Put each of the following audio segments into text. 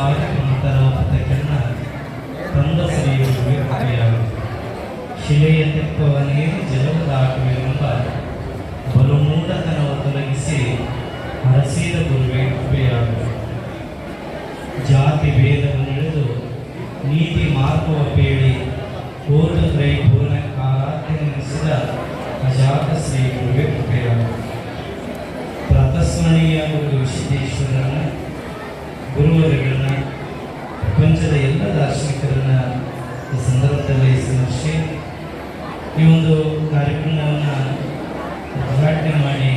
ಸಂಸಾರಪುತಕೆನ್ನ ತಂದ ಶ್ರೀಗುರುವೆ ಕೃಪೆಯಾಗು. ಶಿಲೆಯ ತೆಪ್ಪವನೇ ಜಲವು ದಾಟುವೆಂಬ ಬಲು ಮೂಢತನವ ತೊಲಗಿಸಿ ಹರಸಿದ ಗುರುವೆ ಕೃಪೆಯಾಗು. ಜಾತಿ ಭೇದವನ್ನಿಳಿದು ನೀತಿ ಮಾರ್ಗವ ಪೇಳಿ ಕೋರ್ಟ ತ್ರೈಪೂರ್ಣ ಆರಾಧನೆನಿಸಿದ ಅಜಾತ ಶ್ರೀ ಗುರುವೆ ಕೃಪೆಯಾಗು. ಪ್ರಾತಸ್ಮರಣೀಯ ಗುರು ವಿಶುದ್ಧೇಶ್ವರನ ಗುರುವರುಗಳನ್ನ ಪ್ರಪಂಚದ ಎಲ್ಲ ದಾರ್ಶನಿಕರನ್ನ ಈ ಸಂದರ್ಭದಲ್ಲಿ ಸ್ಮರಿಸಿ ಈ ಒಂದು ಕಾರ್ಯಕ್ರಮವನ್ನು ಉದ್ಘಾಟನೆ ಮಾಡಿ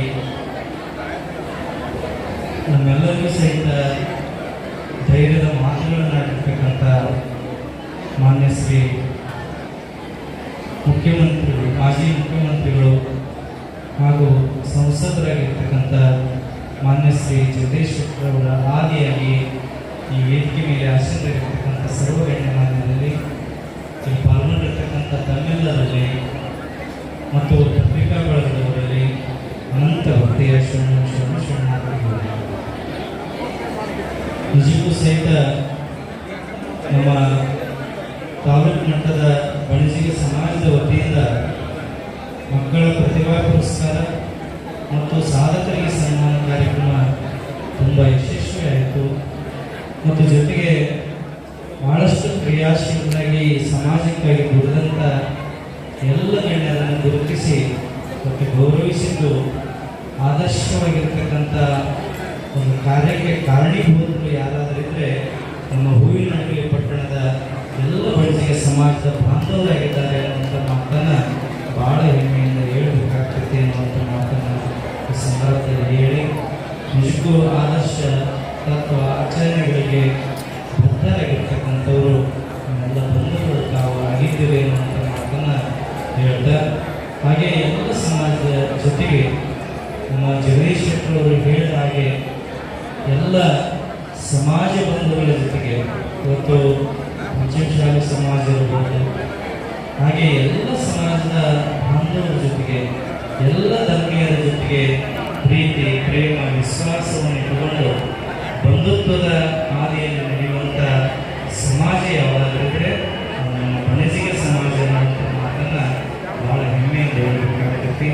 ನಮ್ಮೆಲ್ಲರಿಗೂ ಸಹಿತ ಧೈರ್ಯದ ಮಾತುಗಳನ್ನಾಡಿರ್ತಕ್ಕಂಥ ಮಾನ್ಯ ಶ್ರೀ ಮುಖ್ಯಮಂತ್ರಿಗಳು, ಮಾಜಿ ಮುಖ್ಯಮಂತ್ರಿಗಳು ಹಾಗೂ ಸಂಸದರಾಗಿರ್ತಕ್ಕಂಥ ಮಾನ್ಯ ಶ್ರೀ ಜಗದೀಶ್ ಶೆಟ್ಟರ್ ಅವರ ಆದಿಯಾಗಿ ಈ ವೇದಿಕೆ ಮೇಲೆ ಆಸೀನರಾಗಿರ್ತಕ್ಕಂಥ ಸರ್ವಗಣ್ಯ ಮಾನ್ಯರಲ್ಲಿ ಇಲ್ಲಿ ಪಾಲ್ಗೊಂಡಿರ್ತಕ್ಕಂಥ ತಮ್ಮೆಲ್ಲರಲ್ಲಿ ಮತ್ತು ಪತ್ರಿಕಾ ಬಳಗದವರಲ್ಲಿ ಅನಂತ ಭಕ್ತಿಯ ಶರಣಾರ್ಥಿಗಳು. ನಿಜಕ್ಕೂ ಸಹಿತ ನಮ್ಮ ತಾಲೂಕು ಮಟ್ಟದ ಬಣಜಿಗ ಸಮಾಜದ ವತಿಯಿಂದ ಮಕ್ಕಳ ಪ್ರತಿಭಾ ಪುರಸ್ಕಾರ ಮತ್ತು ಸಾಧಕರಿಗೆ ಸನ್ಮಾನ ಕಾರ್ಯಕ್ರಮ ತುಂಬ ಯಶಸ್ವಿಯಾಯಿತು. ಮತ್ತು ಜೊತೆಗೆ ಬಹಳಷ್ಟು ಕ್ರಿಯಾಶೀಲರಾಗಿ ಸಮಾಜಕ್ಕಾಗಿ ದುಡಿದಂಥ ಎಲ್ಲ ಗಣ್ಯರನ್ನು ಗುರುತಿಸಿ ಮತ್ತು ಗೌರವಿಸಿದ್ದು ಆದರ್ಶವಾಗಿರ್ತಕ್ಕಂಥ ಒಂದು ಕಾರ್ಯಕ್ಕೆ ಕಾರಣೀಭೂತರು ಯಾರಾದರಿದ್ದರೆ ನಮ್ಮ ಹೂವಿನಹಳ್ಳಿ ಪಟ್ಟಣದ ಎಲ್ಲ ಬಣಜಿಗ ಸಮಾಜದ ಬಾಂಧವರಾಗಿದ್ದಾರೆ ಅನ್ನುವಂಥ ಮಾತನ್ನು ಭಾಳ ಹೆಮ್ಮೆಯಿಂದ ಹೇಳಬೇಕಾಗ್ತೈತೆ ಅನ್ನುವಂಥ ಮಾತನ್ನು ಈ ಸಂದರ್ಭದಲ್ಲಿ ಹೇಳಿ ನಿಜಕ್ಕೂ ಆದರ್ಶ ತತ್ವ ಆಚರಣೆಗಳಿಗೆ ಬದ್ಧರಾಗಿರ್ತಕ್ಕಂಥವರು ನಮ್ಮೆಲ್ಲ ಬಂಧುಗಳು ತಾವು ಆಗಿದ್ದೇವೆ ಅನ್ನುವಂಥ ಮಾತನ್ನು ಹೇಳ್ತಾ, ಹಾಗೆ ಎಲ್ಲ ಸಮಾಜದ ಜೊತೆಗೆ ನಮ್ಮ ಜಗದೀಶ್ ಶೆಟ್ಟರ್ ಅವರು ಹೇಳಿದ ಹಾಗೆ ಎಲ್ಲ ಸಮಾಜ ಬಂಧುಗಳ ಜೊತೆಗೆ ಇವತ್ತು ಪಂಚಮಶಾಲಿ ಸಮಾಜ ಇರ್ಬೋದು, ಹಾಗೆ ಎಲ್ಲ ಸಮಾಜದ ಬಾಂಧವರ ಜೊತೆಗೆ ಎಲ್ಲ ಧರ್ಮೀಯರ ಜೊತೆಗೆ ಪ್ರೀತಿ ಪ್ರೇಮ ವಿಶ್ವಾಸವನ್ನು ಇಟ್ಟುಕೊಂಡು ಬಂಧುತ್ವದ ಹಾದಿಯಲ್ಲಿ ನಡೆಯುವಂಥ ಸಮಾಜ ಯಾವುದಾದ್ರಿದ್ರೆ ನಮ್ಮ ಬಣಜಿಗ ಸಮಾಜ ಅನ್ನುವಂಥ ಮಾತನ್ನು ಭಾಳ ಹೆಮ್ಮೆಯಿಂದ ಹೇಳಬೇಕಾಗ್ತೈತಿ.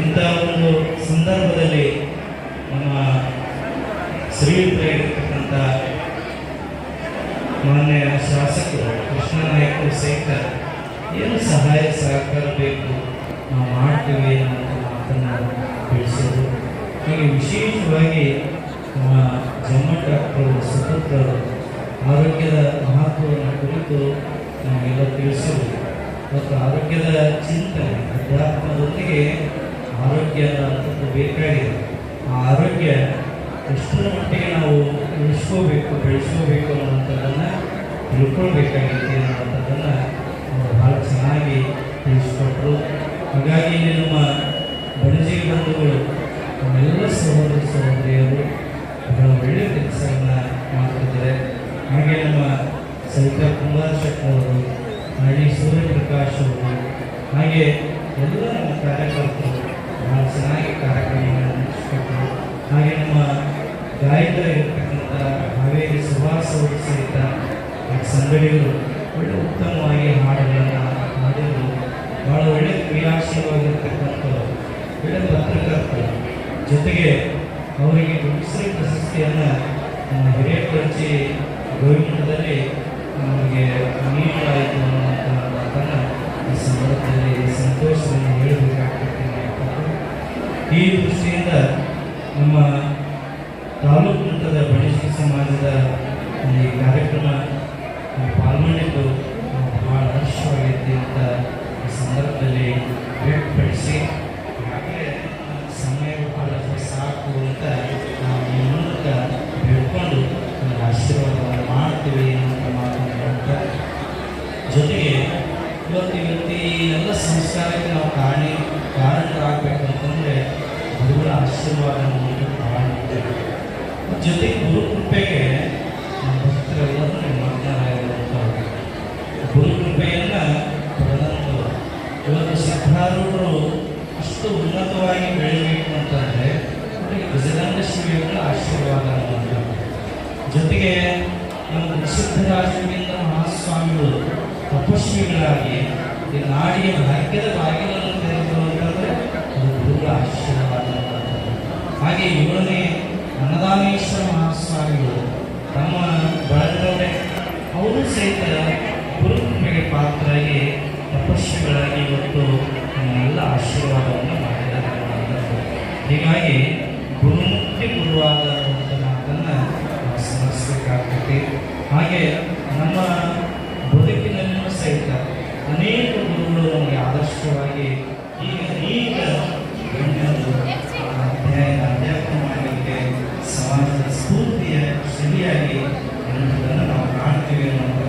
ಇಂಥ ಒಂದು ಸಂದರ್ಭದಲ್ಲಿ ನಮ್ಮ ಶ್ರೀಯುತರಾಗಿರ್ತಕ್ಕಂಥ ಮಾನ್ಯ ಶಾಸಕರು ಕೃಷ್ಣ ನಾಯಕರು ಸಹಿತ ಏನು ಸಹಾಯ ಸಹಕಾರ ಬೇಕು ನಾವು ಮಾಡ್ತೀವಿ ಅನ್ನೋ ಮಾತನ್ನು ತಿಳಿಸೋದು. ಹೀಗೆ ವಿಶೇಷವಾಗಿ ನಮ್ಮ ಜಮ್ಮಟ್ ಡಾಕ್ಟರ್ ಸುಪುತ್ರರು ಆರೋಗ್ಯದ ಮಹತ್ವವನ್ನು ಕುರಿತು ನಾವೆಲ್ಲ ತಿಳಿಸೋದು ಮತ್ತು ಆರೋಗ್ಯದ ಚಿಂತನೆ ಅಧ್ಯಾತ್ಮದೊಂದಿಗೆ ಆರೋಗ್ಯ ಅನ್ನೋದು ಬೇಕಾಗಿದೆ. ಆ ಆರೋಗ್ಯ ಎಷ್ಟರ ಮಟ್ಟಿಗೆ ನಾವು ಉಳಿಸ್ಕೋಬೇಕು ಬೆಳೆಸ್ಕೋಬೇಕು ಅನ್ನುವಂಥದ್ದನ್ನು ತಿಳ್ಕೊಳ್ಬೇಕಾಗಿದೆ ಅನ್ನುವಂಥದ್ದನ್ನು ಅವರು ಭಾಳ ಚೆನ್ನಾಗಿ ತಿಳಿಸ್ಕೊಟ್ರು. ಹಾಗಾಗಿ ಇಲ್ಲಿ ನಮ್ಮ ಬಣಜಿಗ ಬಂಧುಗಳು ನಮ್ಮೆಲ್ಲ ಸಹೋದರ ಸಹೋದರಿಯರು ಬಹಳ ಒಳ್ಳೆಯ ಕೆಲಸವನ್ನು ಮಾಡ್ತಿದ್ದಾರೆ. ಹಾಗೆ ನಮ್ಮ ಸವಿತಾ ಕುಮಾರ್ ಶೆಟ್ಟರ್ ಅವರು, ಹಾಗೆ ಸೂರ್ಯಪ್ರಕಾಶ್ ಅವರು, ಹಾಗೆ ಎಲ್ಲ ನಮ್ಮ ಕಾರ್ಯಕರ್ತರು ಭಾಳ ಚೆನ್ನಾಗಿ ಕಾರ್ಯಕ್ರಮವನ್ನು ನಡೆಸಿಕೊಟ್ಟರು. ಹಾಗೆ ನಮ್ಮ ಗಾಯಕರಾಗಿರ್ತಕ್ಕಂಥ ಹಾವೇರಿ ಸುಭಾಷ್ ಅವರು ಸಹಿತ ಸಂಗಡಿಗರು ಒಳ್ಳೆ ಉತ್ತಮವಾಗಿ ಹಾಡುಗಳನ್ನು ಹಾಡಿದರು. ಭಾಳ ಒಳ್ಳೆ ಕ್ರಿಯಾಶೀಲವಾಗಿರ್ತಕ್ಕಂಥವ್ರು, ಒಳ್ಳೆ ಪತ್ರಕರ್ತರು. ಜೊತೆಗೆ ಅವರಿಗೆ ಗುರುಶ್ರೀ ಪ್ರಶಸ್ತಿಯನ್ನು ನಮ್ಮ ಹಿರೇಕೊಳಚಿ ಗೌರಿಮಠದಲ್ಲಿ ನಮಗೆ ನೀಡಲಾಯಿತು ಅನ್ನುವಂಥ ಮಾತನ್ನು ಈ ಸಂದರ್ಭದಲ್ಲಿ ಸಂತೋಷವನ್ನು ಹೇಳಬೇಕಾಗ್ತದೆ. ಈ ದೃಷ್ಟಿಯಿಂದ ನಮ್ಮ ತಾಲೂಕು ಮಟ್ಟದ ಬಣಜಿಗ ಸಮಾಜದ ಈ ಕಾರ್ಯಕ್ರಮ ಪಾಲ್ಗೊಂಡಿದ್ದು ಭಾಳ ಹರ್ಷವಾಗೈತಿ ಅಂತ ಈ ಸಂದರ್ಭದಲ್ಲಿ ವ್ಯಕ್ತಪಡಿಸಿ, ಹಾಗೆ ಸಮಯ ಭಾಳ ಸಾಕು ಅಂತ ನಾವು ಈ ಮೂಲಕ ಬೇಡ್ಕೊಂಡು ನಮಗೆ ಆಶೀರ್ವಾದವನ್ನು ಮಾಡ್ತೀವಿ ಅಂತ ಮಾತನ್ನು ಹೇಳ್ತಾ, ಜೊತೆಗೆ ಇವತ್ತು ಎಲ್ಲ ಸಂಸ್ಕಾರಕ್ಕೆ ನಾವು ಕಾರಣರಾಗಬೇಕು ಅಂತಂದರೆ ಗುರುಗಳ ಆಶೀರ್ವಾದ ನಮಗೆ ಭಾಳ ಇರ್ತದೆ. ಜೊತೆಗೆ ಗುರು ಕೃಪೆಗೆ ನಮ್ಮ ಭಕ್ತರೆಲ್ಲರೂ ಮಾತನಾಡಿರುವಂಥವ್ರು, ಗುರು ಕೃಪೆಯನ್ನು ಪಡೆದಂಥವ್ರು. ಇವತ್ತು ಸಿದ್ಧಾರೂಢರು ಅಷ್ಟು ಉನ್ನತವಾಗಿ ಬೆಳೀಬೇಕು ಅಂತಂದರೆ ಅವರಿಗೆ ಗಜದಂಡ ಶಿವಿಗಳ ಆಶೀರ್ವಾದ ಅನ್ನುವಂಥದ್ದು. ಜೊತೆಗೆ ನಮ್ಮ ವಿಶುದ್ಧರಾಜೇಂದ್ರ ಮಹಾಸ್ವಾಮಿಗಳು ತಪಸ್ವಿಗಳಾಗಿ ಈ ನಾಡಿನ ಭಾಗ್ಯದ ಬಾಗಿಲನ್ನು ತೆರೆದುಕೊಳ್ಳುವಂತಂದ್ರೆ ಅದು ಗುರುಗಳ ಆಶೀರ್ವಾದ. ಹಾಗೆ 7ನೇ ಅನ್ನದಾನೇಶ್ವರ ಮಹಾಸ್ವಾಮಿಗಳು ತಮ್ಮ ಬಳಗದವರೇ ಅವರು ಸಹಿತ ಗುರುಕೃಪೆಗೆ ಪಾತ್ರರಾಗಿ ತಪಸ್ವಿಗಳಾಗಿ ಇವತ್ತು ನಮ್ಮೆಲ್ಲ ಆಶೀರ್ವಾದವನ್ನು ಮಾಡಿದ್ದಾರೆ. ಹೀಗಾಗಿ ಗುರುಮುಕ್ತಿ ಗುರುವಾದ ಒಂದು ಮಾತನ್ನು ನಾವು ಸ್ಮರಿಸಬೇಕಾಗ್ತದೆ. ಹಾಗೆ ನಮ್ಮ ಬದುಕಿನಲ್ಲೂ ಸಹಿತ ಅನೇಕ ಗುರುಗಳು ನಮಗೆ ಆದರ್ಶವಾಗಿ ಈಗ ಅನೇಕ ಗಣ್ಯರು ಅಧ್ಯಾಪನ ಮಾಡಲಿಕ್ಕೆ ಸಮಾಜದ ಸ್ಫೂರ್ತಿಯ ಶೈಲಿಯಾಗಿ ಎನ್ನುವುದನ್ನು ನಾವು ಕಾಣ್ತೀವಿ ಅನ್ನುವಂಥ